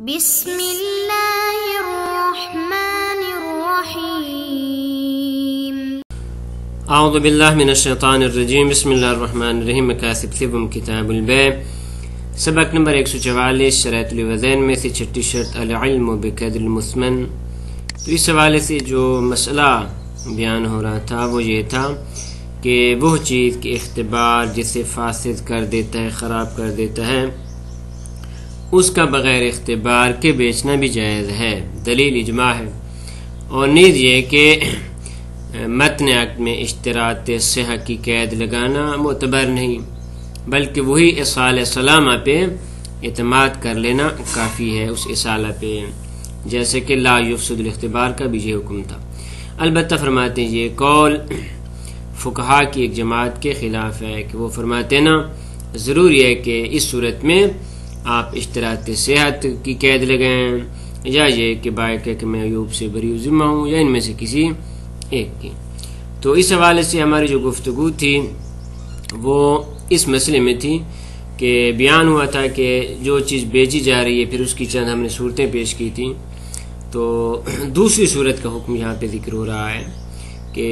بسم اللہ الرحمن الرحیم۔ اعوذ باللہ من الشیطان الرجیم۔ بسم اللہ الرحمن الرحیم۔ مکاسب ثوم کتاب البیع، سبق نمبر 144، شرائط الوزین میں سے چھٹی شرط العلم بقدر المثمن۔ تو اس حوالے سے جو مسئلہ بیان ہو رہا تھا وہ یہ تھا کہ وہ چیز کے اختبار جسے فاسد کر دیتا ہے، خراب کر دیتا ہے، اس کا بغیر اختبار کے بیچنا بھی جائز ہے، دلیل اجماع ہے۔ اور نیز یہ کہ متن عقد میں اشتراط صحہ کی قید لگانا معتبر نہیں، بلکہ وہی اصالہ سلامہ پہ اعتماد کر لینا کافی ہے، اس اصالہ پہ، جیسے کہ لا یفسد الاختبار کا بھی یہ حکم تھا۔ البتہ فرماتے ہیں یہ قول فقہا کی ایک جماعت کے خلاف ہے کہ وہ فرماتے ہیں نا، ضروری ہے کہ اس صورت میں آپ اشتراط صحت کی قید لگائیں، یا یہ کہ بائع کہ میں عیوب سے بری ذمہ ہوں، یا ان میں سے کسی ایک کی۔ تو اس حوالے سے ہماری جو گفتگو تھی وہ اس مسئلے میں تھی کہ بیان ہوا تھا کہ جو چیز بیچی جا رہی ہے، پھر اس کی چند ہم نے صورتیں پیش کی تھیں۔ تو دوسری صورت کا حکم یہاں پہ ذکر ہو رہا ہے کہ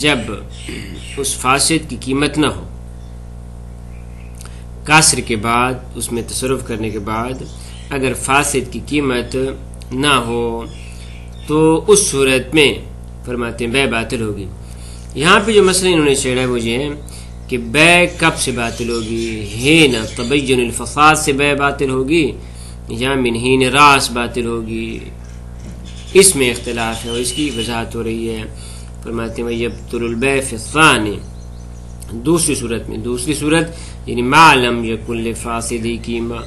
جب اس فاسد کی قیمت نہ ہو، کاسر کے بعد، اس میں تصرف کرنے کے بعد اگر فاسد کی قیمت نہ ہو تو اس صورت میں فرماتے ہیں بیع باطل ہوگی۔ یہاں پہ جو مسئلہ انہوں نے چھیڑا وہ یہ ہے کہ بیع کب سے باطل ہوگی، حین تبین الفساد سے بیع باطل ہوگی یا من حین راس باطل ہوگی، اس میں اختلاف ہے اور اس کی وضاحت ہو رہی ہے۔ فرماتے ہیں یبطل البیع فی الثانی، دوسری صورت میں، دوسری صورت یعنی معلم یکن لفاسد قیمہ،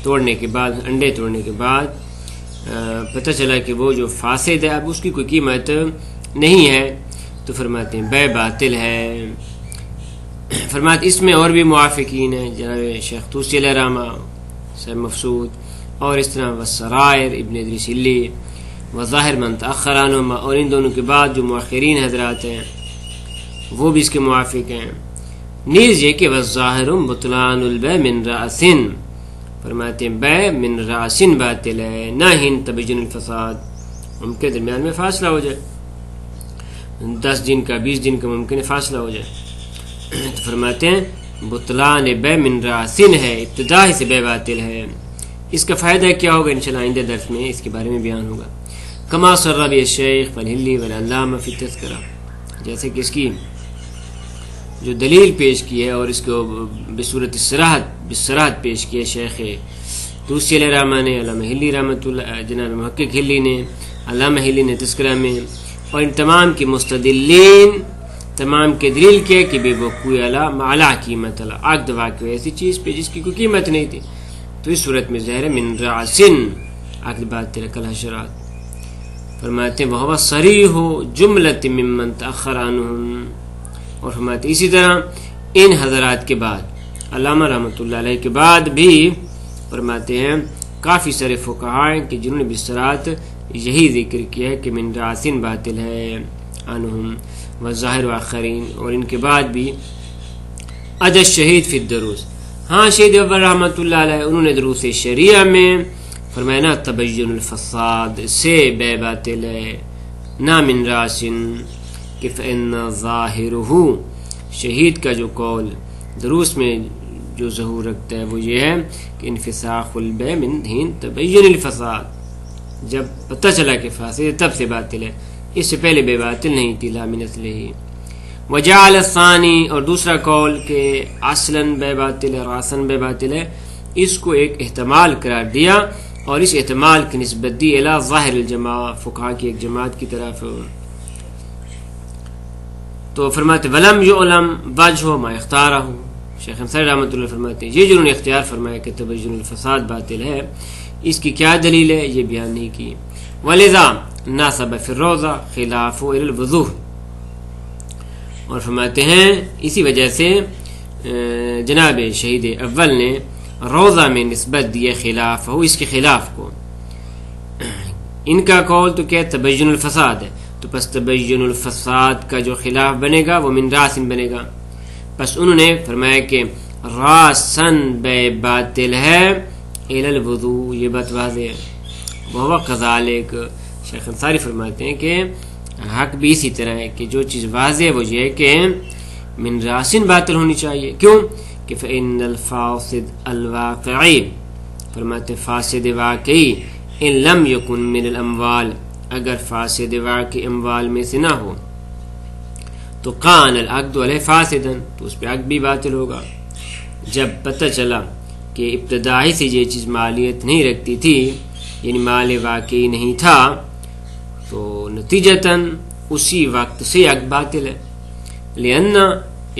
توڑنے کے بعد، انڈے توڑنے کے بعد پتہ چلا کہ وہ جو فاسد ہے اب اس کی کوئی قیمت نہیں ہے، تو فرماتے ہیں بیع باطل ہے۔ فرماتے اس میں اور بھی موافقین ہیں، جناب شیخ طوسی علیہ رحمہ، صاحب مفسود، اور اس طرح والسرائر ابن ادریس اللی وظاہر من تأخر عنہما، اور ان دونوں کے بعد جو مؤخرین حضرات ہیں وہ بھی اس کے موافق ہیں۔ نیز یہ کہ والظاہر بطلان البیع من رأس، فرماتے ہیں بیع من رأس باطل ہے، نہ ہن تبین الفساد، ان کے درمیان میں فاصلہ ہو جائے، 10 دن کا 20 دن کا ممکن فاصلہ ہو جائے، تو فرماتے ہیں بطلان بیع من رأس ہے، ابتدا ہی سے بیع باطل ہے۔ اس کا فائدہ کیا ہوگا انشاءاللہ آئندہ درس میں اس کے بارے میں بیان ہوگا۔ کما سر بی الشیخ والحلی والعلامہ فی التذکرہ، جیسے کہ اس کی جو دلیل پیش کی ہے اور اس کو بصورت بصراحت پیش کی ہے شیخ طوسی علیہ رحمہ نے، علامہ حلی رحمۃ اللہ، جناب محقق حلی نے، علامہ حلی نے تذکرہ میں، اور ان تمام کے مستدلین تمام کے دلیل کیا کہ بے وقوع علی معلا قیمت علی، عقد واقع ایسی چیز پہ جس کی کوئی قیمت نہیں تھی، تو اس صورت میں ظاہر من رأسن عقد باطل کالحشرات۔ فرماتے ہیں وہو صریح جملۃ ممن تأخر عنہم، اور فرماتے اسی طرح ان حضرات کے بعد، علامہ رحمۃ اللہ علیہ کے بعد بھی فرماتے ہیں کافی سارے فقہاء ہیں کہ جنہوں نے بصراحت یہی ذکر کیا ہے کہ من راسن باطل ہے عنہم والظاہر آخرین، اور ان کے بعد بھی اجا شہید فی الدروس، ہاں شہید اول رحمۃ اللہ علیہ انہوں نے دروس شریعہ میں فرمایا نا تبین الفساد سے بیع باطل ہے، نا من راسن، کہ فإن ظاہرہ، شہید کا جو قول دروس میں جو ظہور رکھتا ہے وہ یہ ہے کہ انفساخ البیع من حین تبین الفساد، جب پتہ چلا کہ فاسد تب سے باطل ہے، اس سے پہلے بیع باطل نہیں تھی، لا من اصلہ۔ وجعل الثانی، اور دوسرا قول کہ اصلاً بیع باطل ہے، راساً بیع باطل ہے، اس کو ایک احتمال قرار دیا اور اس احتمال کی نسبت دی الی ظاہر الجماعہ، فقہا کی ایک جماعت کی طرف۔ تو فرماتے ولم یعلم وجہ ما اختارہ، شیخ انصاری رحمۃ اللہ فرماتے ہیں یہ جنہوں نے اختیار فرمایا کہ تبین الفساد باطل ہے، اس کی کیا دلیل ہے یہ بیان نہیں کی۔ ولذا ناسب فی الروضہ خلاف الی الوضوح، اور فرماتے ہیں اسی وجہ سے جناب شہید اول نے روضہ میں نسبت دی خلاف ہو، اس کے خلاف کو، ان کا قول تو کیا تبین الفساد ہے، تو پس تبین الفساد کا جو خلاف بنے گا وہ من راسن بنے گا، پس انہوں نے فرمایا کہ راسن بیع باطل ہے الی الوضو، یہ بات واضح ہے. وہو کذالک، شیخ انصاری فرماتے ہیں کہ حق بھی اسی طرح ہے کہ جو چیز واضح ہے وہ یہ ہے کہ من راسن باطل ہونی چاہیے. کیوں کہ فإن الفاسد الواقعی، فرماتے فاسد واقعی ان لم یکن من الاموال، اگر فاسد واقعی اموال میں سے نہ ہو تو کان العقد علیہ فاسدا، تو اس پہ عقد بھی باطل ہوگا. جب پتہ چلا کہ ابتدائی سے یہ چیز مالیت نہیں رکھتی تھی، یعنی مال واقعی نہیں تھا، تو نتیجتاً اسی وقت سے عقد باطل ہے. لأن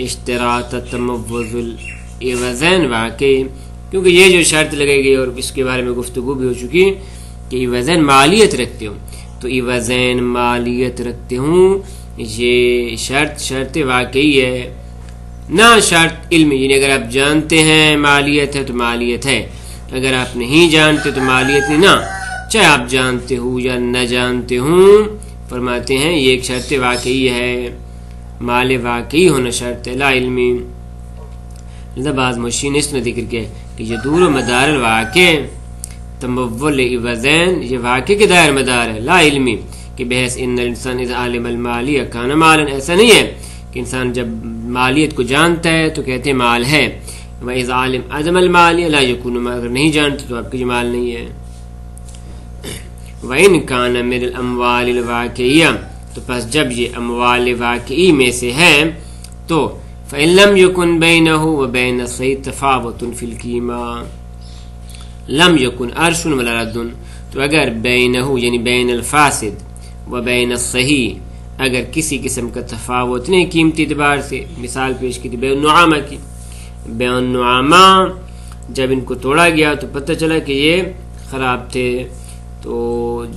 اشتراط تموز العوضین واقعی، کیونکہ یہ جو شرط لگے گی اور اس کے بارے میں گفتگو بھی ہو چکی کہ عوضین مالیت رکھتے ہوں، تو عوضین مالیت رکھتے ہوں یہ شرط واقعی ہے، نہ شرط علمی. یعنی اگر آپ جانتے ہیں مالیت ہے تو مالیت ہے، اگر آپ نہیں جانتے تو مالیت نہیں، نہ چاہے آپ جانتے ہو یا نہ جانتے ہوں. فرماتے ہیں یہ ایک شرط واقعی ہے، مال واقعی ہونا شرط ہے، لا علمی. بعض مشین اس نے ذکر کیا کہ یہ دور و مدار الواقع تمول عوضین، یہ واقع کے دائر مدار ہے، لا علمی، کہ بحث ان الانسان اذا علم المالیہ کان مالا. ایسا نہیں ہے کہ انسان جب مالیت کو جانتا ہے تو کہتے ہیں مال ہے، وَإِذَا عَلِمْ عَدَمَ الْمَالِيَ لَا يَكُونُ، اگر نہیں جانتے تو آپ کے مال نہیں ہے. وَإِنْ كَانَ مِنَ الْأَمْوَالِ الْوَاقِعِيَّةِ، تو پس جب یہ اموال واقعی میں سے ہے تو فَإِنْ لَمْ يَكُنْ بَيْنَهُ وَبَيْنَ الصَّحِيحِ تَفَاوُتٌ فِي الْقِيمَةِ لَمْ يَكُنْ عَرْشٌ وَلَا رَدٌّ، تو اگر بینہو یعنی بین الفاسد و بین الصحیح، اگر کسی قسم کا تفاوت نہیں قیمتی اعتبار سے. مثال پیش کی تھی بے النعامہ کی. بے النعامہ جب ان کو توڑا گیا تو پتہ چلا کہ یہ خراب تھے، تو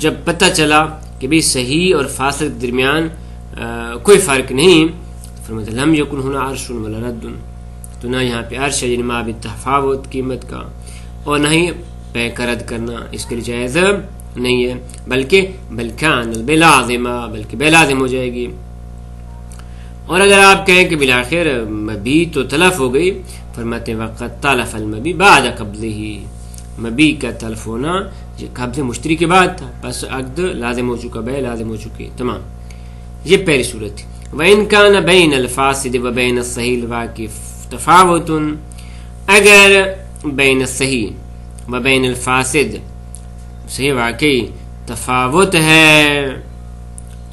جب پتہ چلا کہ بھی صحیح اور فاسد کے درمیان کوئی فرق نہیں، فرماتے لم یکن ہنا عرش ولا رد، تو نہ یہاں پہ عرش ہے یعنی ما بالتفاوت قیمت کا، اور نہ ہی پے کا رد کرنا اس کے لیے جائز نہیں ہے، بلکہ بے لازمہ، بلکہ بے لازم ہو جائے گی. اور اگر آپ کہیں کہ بالآخر مبی تو تلف ہو گئی، فرماتے وقت تلف المبی بعد قبضہ، مبی کا تلف ہونا یہ قبض مشتری کے بعد تھا، پس عقد لازم ہو چکا، بے لازم ہو چکی تمام. یہ پہلی صورت تھی. وَإِنْ كَانَ بَيْنَ الْفَاسِدِ وَبَيْنَ الصَّحِيحِ الْوَاقِعِ تَفَاوُتٌ، اگر بین الصحیح و بین الفاسد صحیح واقعی تفاوت ہے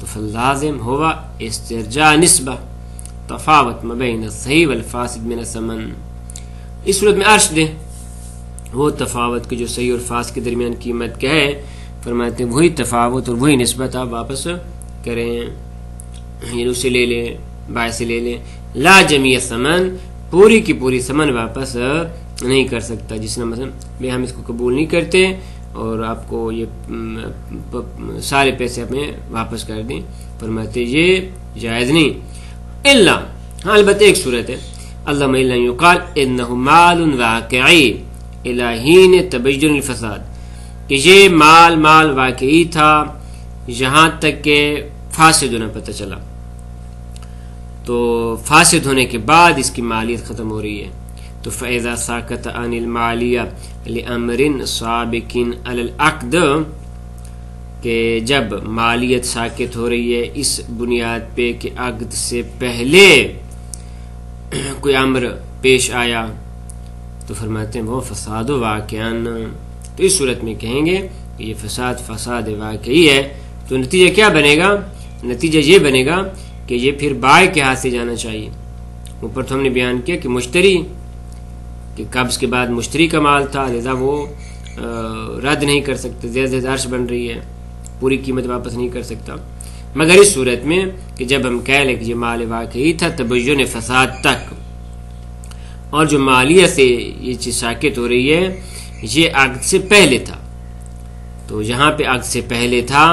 تو فلازم ہوا استرجاع نسبہ تفاوت مبین الصحیح والفاسد من الثمن. اس صورت میں عرش دیں وہ تفاوت کے جو صحیح اور فاسد کے درمیان قیمت کیا ہے، فرماتے ہیں وہی تفاوت اور وہی نسبت آپ واپس کریں، یعنی اسے لے لیں، بائع سے لے لیں. لا جمیع ثمن، پوری کی پوری ثمن واپس نہیں کر سکتا، جس نے مثلا ہم اس کو قبول نہیں کرتے اور آپ کو یہ سارے پیسے اپنے واپس کر دیں، فرماتے یہ جائز نہیں. الا، ہاں البتہ ایک صورت ہے، اللہم الا یقال انہ مال واقعی الی حین تبین الفساد، کہ یہ مال واقعی تھا یہاں تک کہ فاسد ہونا پتہ چلا، تو فاسد ہونے کے بعد اس کی مالیت ختم ہو رہی ہے. تو فَإِذَا سَاقَطَ عَنِ الْمَالِيَّةِ لِأَمْرٍ سَابِقٍ عَلَى الْعَقْدِ، کہ جب مالیت ساقط ہو رہی ہے اس بنیاد پہ کہ عقد سے پہلے کوئی امر پیش آیا، تو فرماتے ہیں وہ فساد واقعان، تو اس صورت میں کہیں گے کہ یہ فساد واقعی ہے. تو نتیجہ کیا بنے گا؟ نتیجہ یہ بنے گا کہ یہ پھر بائع کے ہاتھ سے جانا چاہیے. اوپر تو ہم نے بیان کیا کہ مشتری، کہ قبض کے بعد مشتری کا مال تھا، لہذا وہ رد نہیں کر سکتے، زیادہ عرش بن رہی ہے، پوری قیمت واپس نہیں کر سکتا. مگر اس صورت میں کہ جب ہم کہہ لیں کہ یہ مال واقعی تھا تبین فساد تک، اور جو مالیہ سے یہ چیز ساقط ہو رہی ہے یہ عقد سے پہلے تھا، تو یہاں پہ عقد سے پہلے تھا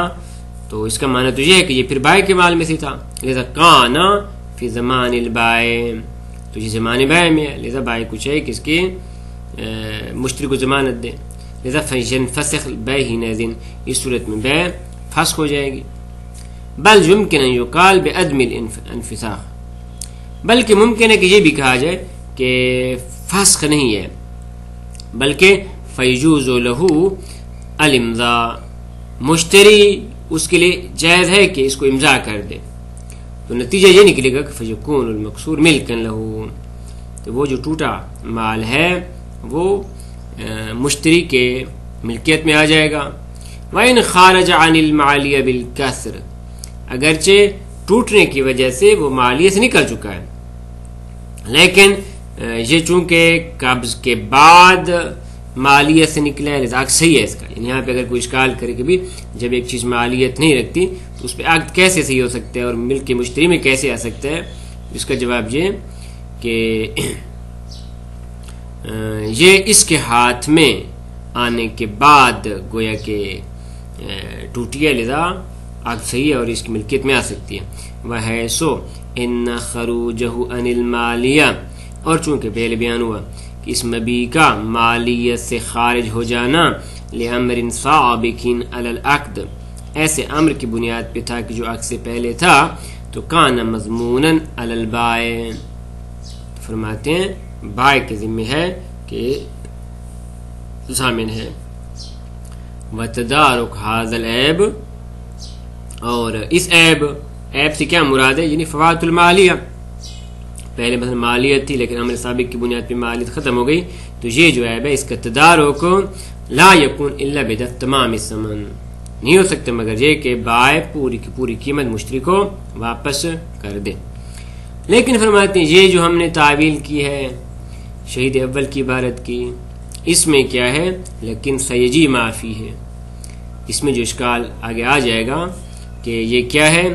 تو اس کا معنی تو یہ ہے کہ یہ پھر بائع کے مال میں سے تھا، لہذا کانا فی زمان البائع، تو یہ زمان بائع میں ہے، لہذا بائع کو چاہیے کہ اس کے مشتری کو ضمانت دے، لہذا فینفسخ البیع حینئذ، اس صورت میں بیع فسخ ہو جائے گی. بل یمکن ان یقال بعدم الانفساخ، بلکہ ممکن ہے کہ یہ بھی کہا جائے کہ فسخ نہیں ہے بلکہ فیجوز لہو الامضاء، مشتری اس کے لیے جائز ہے کہ اس کو امضاء کر دے، تو نتیجہ یہ نکلے گا کہ فیکون المکسور ملکا لہو، تو وہ جو ٹوٹا مال ہے وہ مشتری کے ملکیت میں آ جائے گا۔ وَإِنْ خَارَجَ عَنِ الْمَعَالِيَ بِالْكَسْرِ، اگرچہ ٹوٹنے کی وجہ سے وہ مالیہ سے نکل چکا ہے، لیکن یہ چونکہ قبض کے بعد مالیت سے نکلا ہے لذا صحیح ہے اس کا، یعنی یہاں پہ اگر کوئی اشکال کرے کہ بھی جب ایک چیز مالیت نہیں رکھتی تو اس پہ عقد کیسے صحیح ہو سکتا ہے اور ملک کی مشتری میں کیسے آ سکتا ہے، اس کا جواب یہ کہ یہ اس کے ہاتھ میں آنے کے بعد گویا کہ ٹوٹی ہے لذا عقد صحیح ہے اور اس کی ملکیت میں آ سکتی ہے۔ وَحَيْثُ إِنَّ خَرُوجَهُ عَنِ الْمَالِيَّةِ، اور چونکہ پہلے بیان ہوا کہ اس مبیع کا مالیت سے خارج ہو جانا لِأَمْرٍ سَابِقٍ عَلَى الْعَقْدِ، ایسے امر کی بنیاد پہ تھا کہ جو عقد سے پہلے تھا، تو كَانَ مَضْمُونًا عَلَى الْبَائِعِ، فرماتے ہیں بائع کے ذمہ ہے کہ ضامن ہے۔ وَتَدَارُكْ هَذَا الْعَيْبِ، اور اس عیب سے کیا مراد ہے، یعنی فوات المالیہ، پہلے مثلا مالیت تھی لیکن امر سابق کی بنیاد پہ مالیت ختم ہو گئی، تو یہ جو عیب ہے اس کا تدارک لا یکون الا بدفع تمام الثمن، نہیں ہو سکتا مگر یہ کہ بائع پوری کی پوری قیمت مشتری کو واپس کر دے۔ لیکن فرماتے ہیں یہ جو ہم نے تعویل کی ہے شہید اول کی عبارت کی، اس میں کیا ہے لیکن سیجی معافی ہے، اس میں جو اشکال آگے آ جائے گا کہ یہ کیا ہے،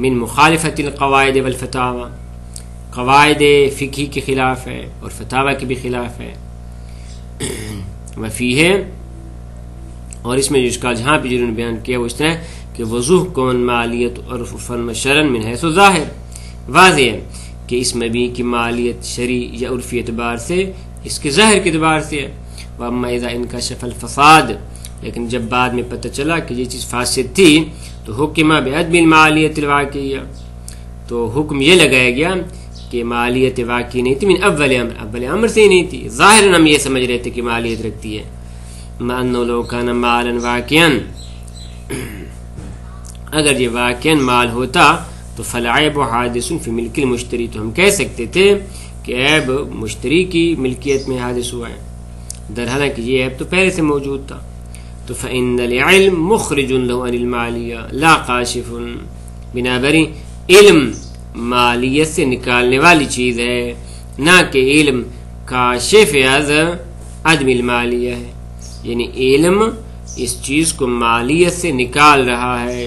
من مخالفت القواعد والفتاوی، قواعد فقہی کے خلاف ہے اور فتاوی کے بھی خلاف ہے۔ وفی ہے، اور اس میں جو اشکال جہاں پہ جنہوں نے بیان کیا وہ اس طرح کہ وضوح کون مالیت عرف شرعا من حیث ظاہر، واضح ہے کہ اس مبیع کی مالیت شرعی یا عرفی اعتبار سے اس کے ظاہر کے اعتبار سے ہے۔ واما اذا انکشف الفساد، لیکن جب بعد میں پتہ چلا کہ یہ چیز فاسد تھی تو حکم بعدم المالیت الواقعیہ، تو حکم یہ لگایا گیا کہ مالیت واقعی نہیں تھی، من اول امر سے ہی نہیں تھی، ظاہراً ہم یہ سمجھ رہے تھے کہ مالیت رکھتی ہے۔ ما انه لو كان مالا واقعا، اگر یہ واقعا مال ہوتا تو فالعیب حادث فی ملک المشتری، تو ہم کہہ سکتے تھے کہ عیب مشتری کی ملکیت میں حادث ہوا ہے، درحالانکہ یہ عیب تو پہلے سے موجود تھا۔ تو فإن العلم مخرج له عن المالیہ لا کاشف، بنابراً علم مالیت سے نکالنے والی چیز ہے، نہ کہ علم کاشف از عدم المالیہ ہے، یعنی علم اس چیز کو مالیت سے نکال رہا ہے،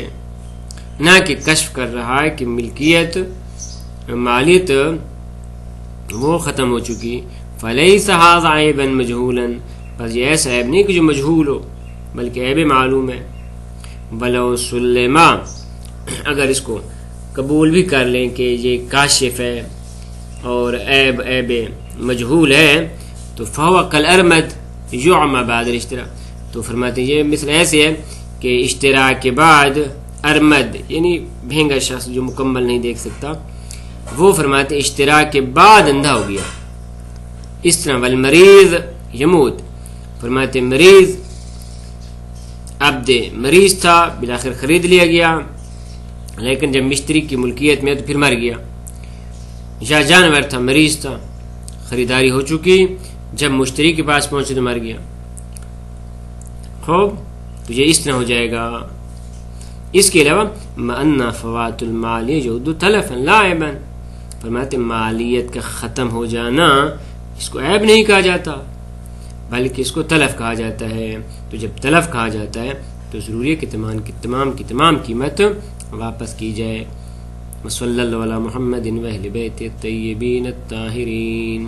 نہ کہ کشف کر رہا ہے کہ ملکیت مالیت وہ ختم ہو چکی۔ فلیس ھذا عیبا مجہولا، بس یہ ایسا عیب نہیں کہ جو مجہول ہو بلکہ عیب معلوم ہے۔ ولو سلما، اگر اس کو قبول بھی کر لیں کہ یہ کاشف ہے اور عیب مجہول ہے، تو فہو کالارمد یعمی بعد الاشتراء، تو فرماتے ہیں یہ مثل ایسے ہے کہ اشتراء کے بعد ارمد یعنی بھینگا شخص جو مکمل نہیں دیکھ سکتا، وہ فرماتے ہیں اشتراء کے بعد اندھا ہو گیا، اس طرح والمریض یموت، فرماتے ہیں مریض عبد مریض تھا بالآخر خرید لیا گیا، لیکن جب مشتری کی ملکیت میں تو پھر مر گیا، یا جانور تھا مریض تھا خریداری ہو چکی، جب مشتری کے پاس پہنچے تو مر گیا، خوب تو یہ اس طرح ہو جائے گا۔ اس کے علاوہ مَأَنَّ فوات المال یعد تلفا لا عیبا، فرماتے مالیت کا ختم ہو جانا اس کو عیب نہیں کہا جاتا بلکہ اس کو تلف کہا جاتا ہے، تو جب تلف کہا جاتا ہے تو ضروری ہے کہ تمام قیمت واپس کی جائے۔ وصلی اللہ علی محمد و اہل بیت الطیبین الطاہرین۔